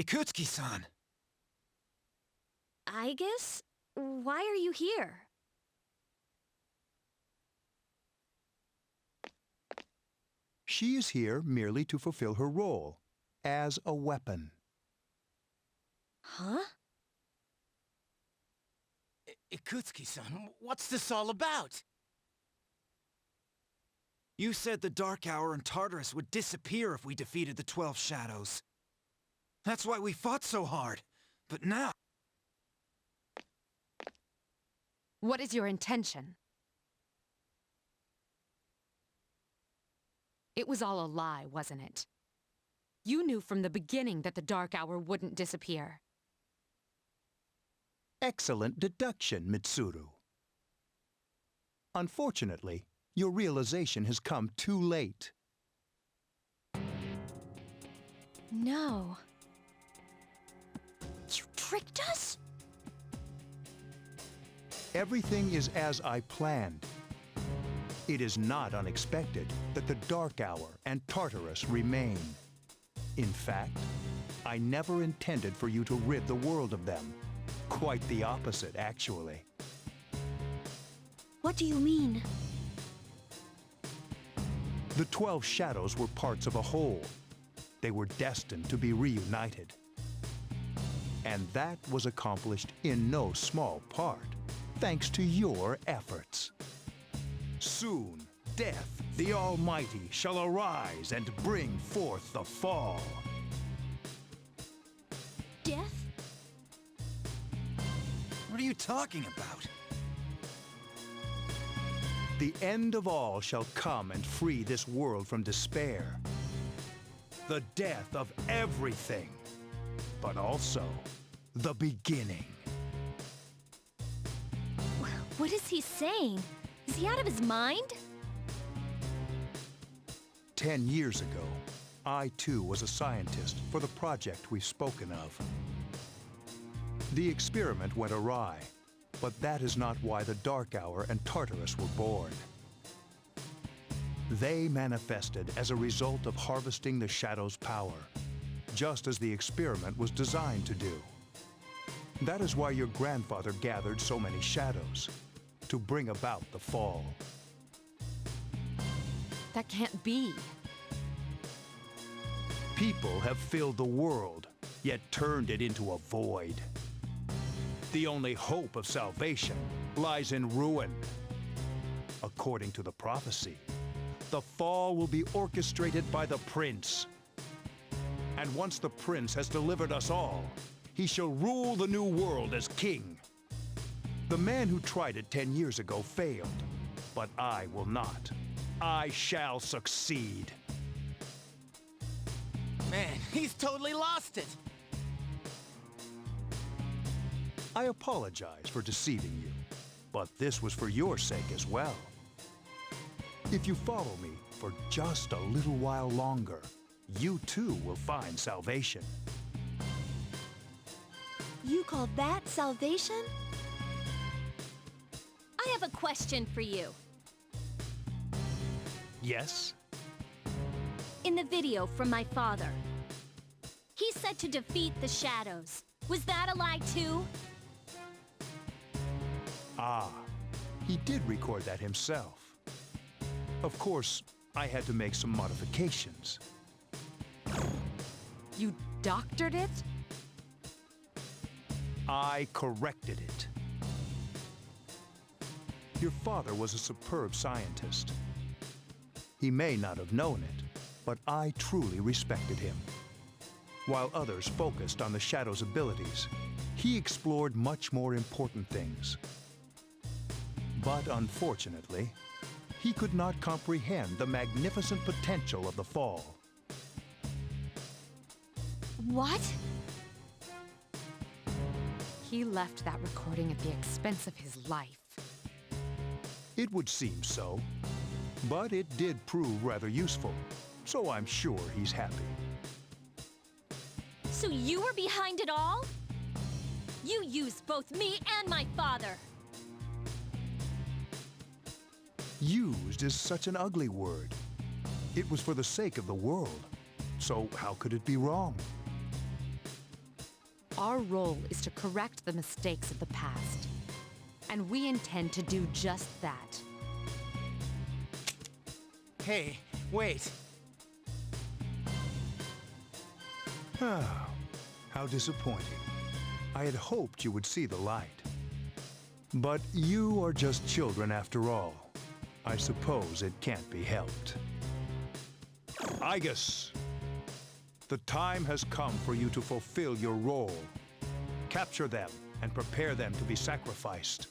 Ikutsuki-san! I guess? Why are you here? She is here merely to fulfill her role as a weapon. Huh? Ikutsuki-san, what's this all about? You said the Dark Hour and Tartarus would disappear if we defeated the 12 Shadows. That's why we fought so hard. But now... What is your intention? It was all a lie, wasn't it? You knew from the beginning that the Dark Hour wouldn't disappear. Excellent deduction, Mitsuru. Unfortunately, your realization has come too late. No. You tricked us? Everything is as I planned. It is not unexpected that the Dark Hour and Tartarus remain. In fact, I never intended for you to rid the world of them. Quite the opposite, actually. What do you mean? The 12 Shadows were parts of a whole. They were destined to be reunited. And that was accomplished in no small part, thanks to your efforts. Soon, Death, the Almighty, shall arise and bring forth the fall. Death? What are you talking about? The end of all shall come and free this world from despair. The death of everything, but also the beginning. What is he saying? Is he out of his mind? 10 years ago, I too was a scientist for the project we've spoken of. The experiment went awry, but that is not why the Dark Hour and Tartarus were born. They manifested as a result of harvesting the Shadow's power, just as the experiment was designed to do. That is why your grandfather gathered so many Shadows, to bring about the fall. That can't be. People have filled the world, yet turned it into a void. The only hope of salvation lies in ruin. According to the prophecy, the fall will be orchestrated by the prince. And once the prince has delivered us all, he shall rule the new world as king. The man who tried it 10 years ago failed, but I will not. I shall succeed. Man, he's totally lost it! I apologize for deceiving you, but this was for your sake as well. If you follow me for just a little while longer, you too will find salvation. You call that salvation? I have a question for you. Yes? In the video from my father, he said to defeat the Shadows. Was that a lie too? Ah, he did record that himself. Of course, I had to make some modifications. You doctored it? I corrected it. Your father was a superb scientist. He may not have known it, but I truly respected him. While others focused on the Shadow's abilities, he explored much more important things. But unfortunately, he could not comprehend the magnificent potential of the fall. What? He left that recording at the expense of his life. It would seem so, but it did prove rather useful, so I'm sure he's happy. So you were behind it all? You used both me and my father. Used is such an ugly word. It was for the sake of the world, so how could it be wrong? Our role is to correct the mistakes of the past. And we intend to do just that. Hey, wait. Ah, how disappointing. I had hoped you would see the light. But you are just children after all. I suppose it can't be helped. Igus, the time has come for you to fulfill your role. Capture them and prepare them to be sacrificed.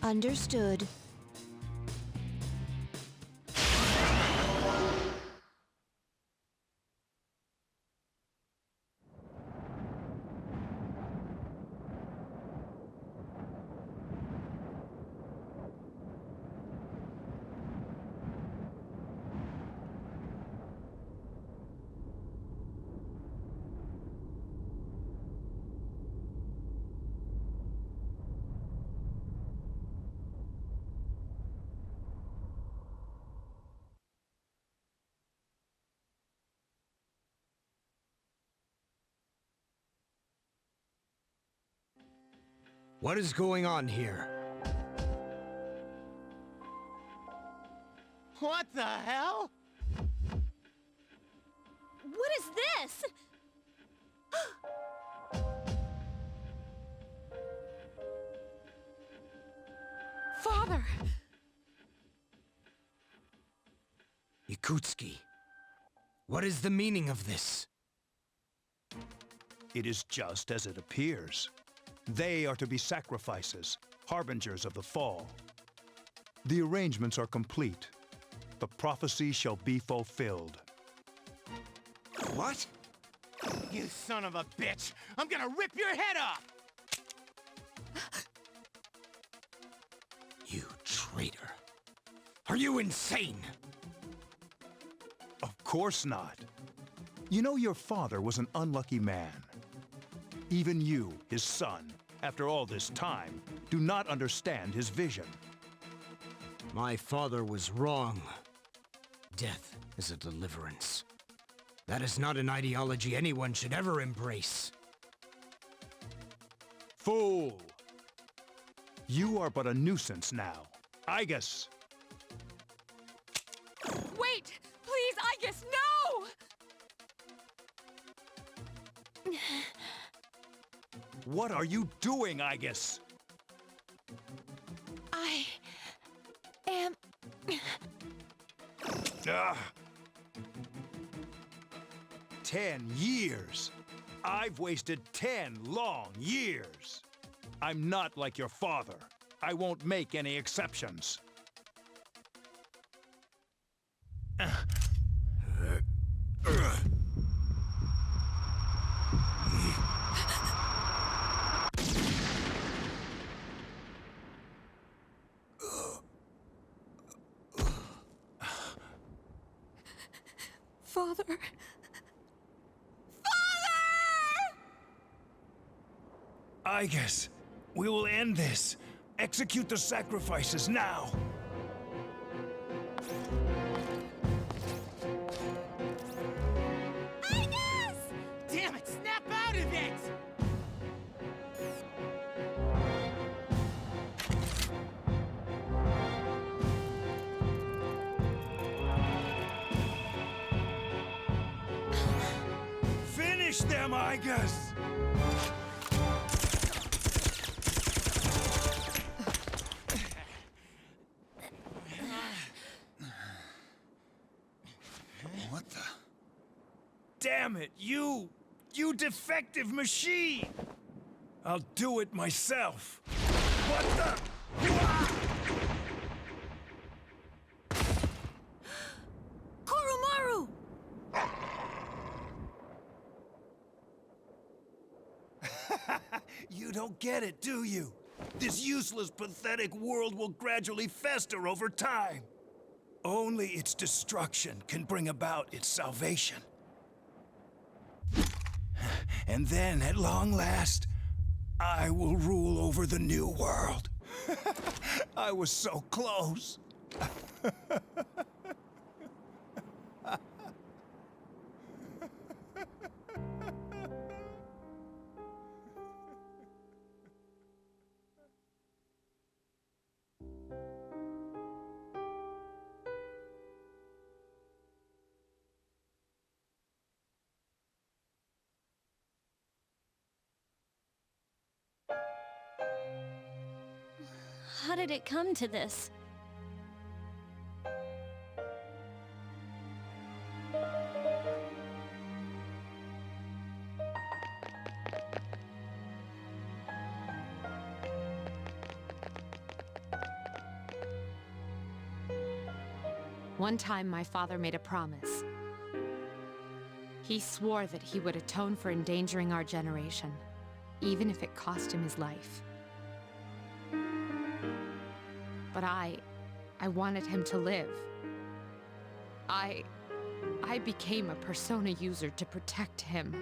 Understood. What is going on here? What the hell? What is this? Father! Yakutski, what is the meaning of this? It is just as it appears. They are to be sacrifices, harbingers of the fall. The arrangements are complete. The prophecy shall be fulfilled. What? You son of a bitch! I'm gonna rip your head off! You traitor. Are you insane? Of course not. You know, your father was an unlucky man. Even you, his son, after all this time, do not understand his vision. My father was wrong. Death is a deliverance. That is not an ideology anyone should ever embrace. Fool! You are but a nuisance now. Igus! Wait! Please, Igus, no! What are you doing, Igus? I am... Ugh. 10 years. I've wasted 10 long years. I'm not like your father. I won't make any exceptions. Father... Igus, we will end this. Execute the sacrifices now. Damn it, snap out of it! Finish them, Igus! What the? Damn it, you defective machine! I'll do it myself. What the? Koromaru! You don't get it, do you? This useless, pathetic world will gradually fester over time. Only its destruction can bring about its salvation. And then, at long last, I will rule over the new world. I was so close. How did it come to this? One time, my father made a promise. He swore that he would atone for endangering our generation, even if it cost him his life. But I wanted him to live. I became a Persona user to protect him.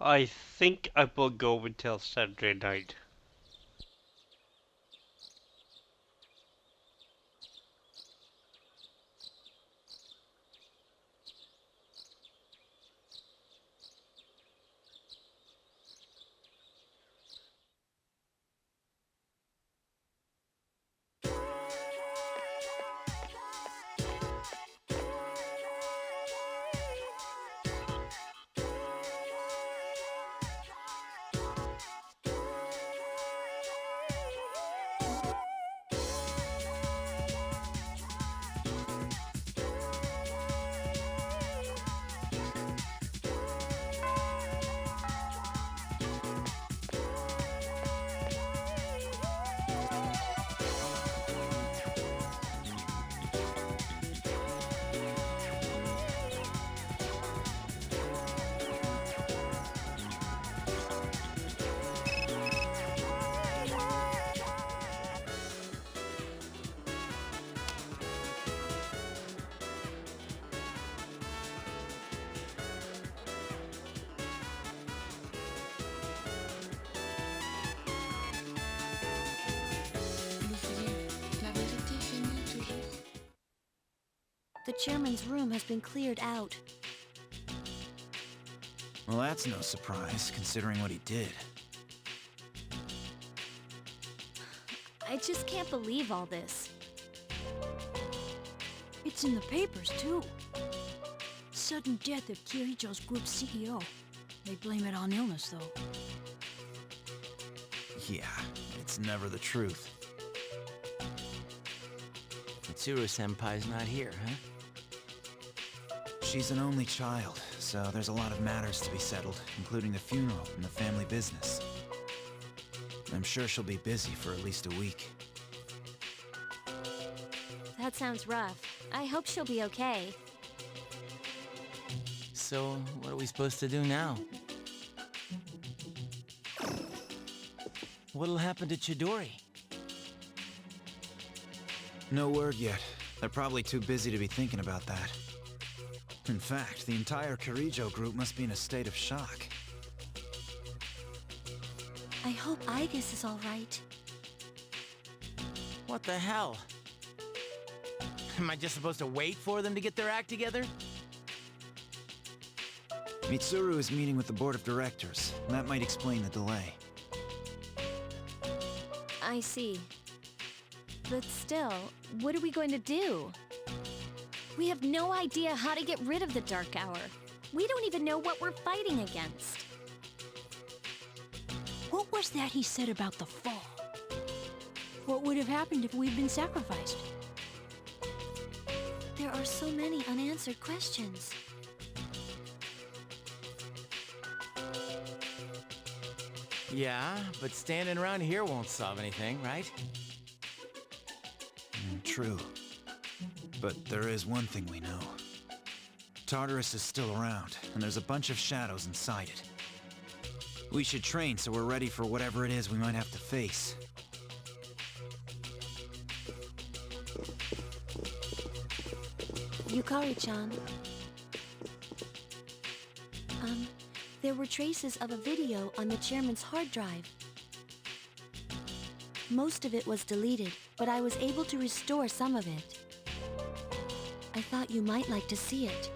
I think I will go until Saturday night. The chairman's room has been cleared out. Well, that's no surprise, considering what he did. I just can't believe all this. It's in the papers, too. Sudden death of Kirijo's group CEO. They blame it on illness, though. Yeah, it's never the truth. Mitsuru-senpai's not here, huh? She's an only child, so there's a lot of matters to be settled, including the funeral and the family business. I'm sure she'll be busy for at least a week. That sounds rough. I hope she'll be okay. So, what are we supposed to do now? What'll happen to Chidori? No word yet. They're probably too busy to be thinking about that. In fact, the entire Kirijo group must be in a state of shock. I hope Igus is all right. What the hell? Am I just supposed to wait for them to get their act together? Mitsuru is meeting with the board of directors. That might explain the delay. I see. But still, what are we going to do? We have no idea how to get rid of the Dark Hour. We don't even know what we're fighting against. What was that he said about the fall? What would have happened if we'd been sacrificed? There are so many unanswered questions. Yeah, but standing around here won't solve anything, right? True. But there is one thing we know. Tartarus is still around, and there's a bunch of shadows inside it. We should train so we're ready for whatever it is we might have to face. Yukari-chan. There were traces of a video on the chairman's hard drive. Most of it was deleted, but I was able to restore some of it. I thought you might like to see it.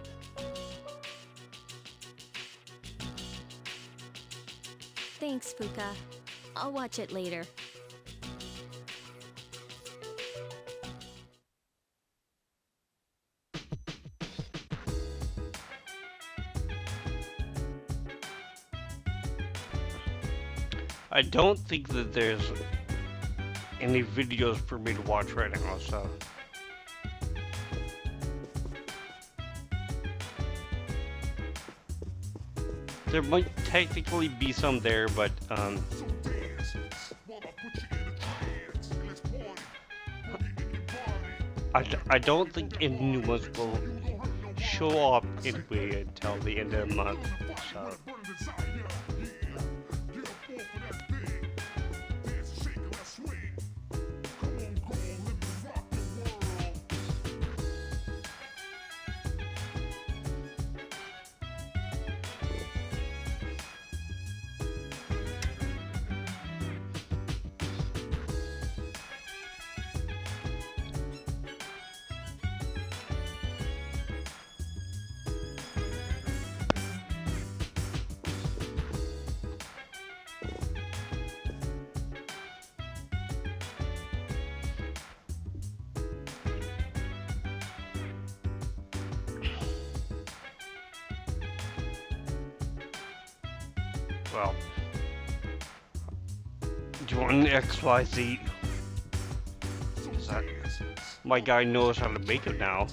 Thanks, Fuka. I'll watch it later. I don't think that there's any videos for me to watch right now, so. There might technically be some there, but I don't think any new ones will show up anyway until the end of the month, so. Well, do you want an XYZ? My guy knows how to make it now.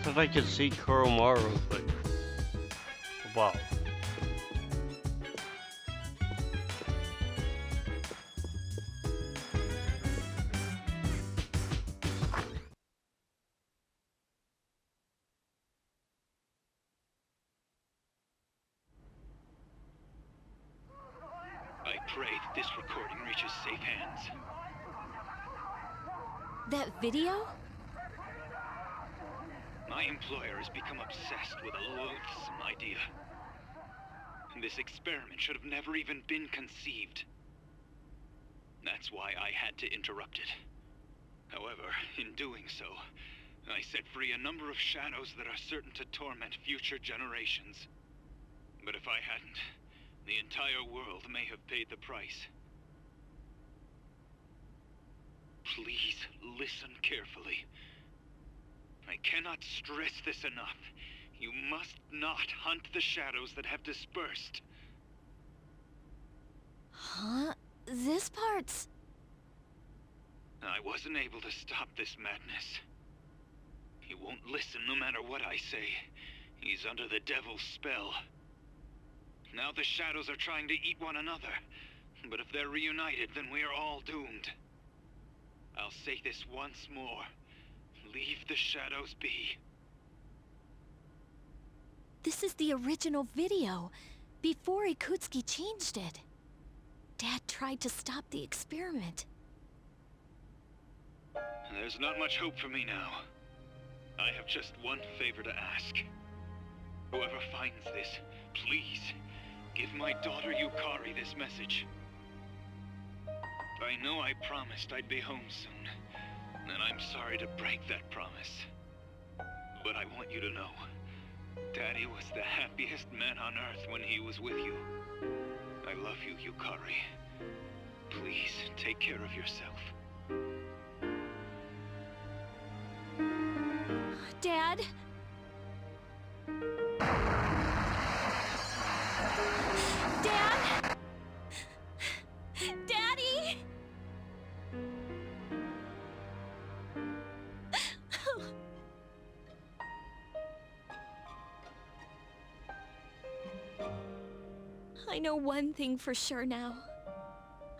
Thought I could see Kuromaru, but wow. I pray that this recording reaches safe hands. That video? My employer has become obsessed with a loathsome idea. This experiment should have never even been conceived. That's why I had to interrupt it. However, in doing so, I set free a number of shadows that are certain to torment future generations. But if I hadn't, the entire world may have paid the price. Please listen carefully. I cannot stress this enough. You must not hunt the shadows that have dispersed. Huh? This part's... I wasn't able to stop this madness. He won't listen no matter what I say. He's under the devil's spell. Now the shadows are trying to eat one another. But if they're reunited, then we are all doomed. I'll say this once more. Leave the shadows be. This is the original video, before Ikutsuki changed it. Dad tried to stop the experiment. There's not much hope for me now. I have just one favor to ask. Whoever finds this, please, give my daughter Yukari this message. I know I promised I'd be home soon, and I'm sorry to break that promise. But I want you to know, Daddy was the happiest man on Earth when he was with you. I love you, Yukari. Please, take care of yourself. Dad? Dad? Daddy? I know one thing for sure now.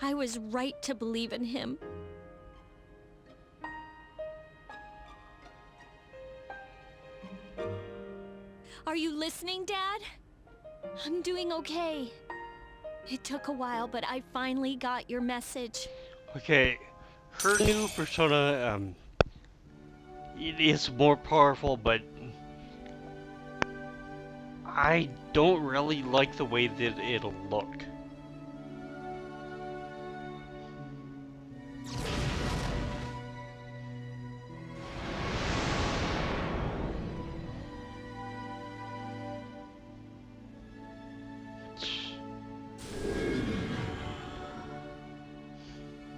I was right to believe in him. Are you listening, Dad? I'm doing okay. It took a while, but I finally got your message. Okay, her new persona, it is more powerful, but I don't really like the way that it'll look.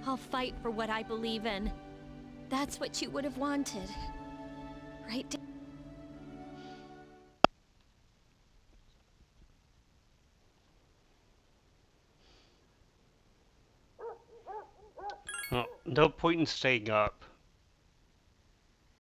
I'll fight for what I believe in. That's what you would have wanted. Right, Dad? Oh, no point in staying up.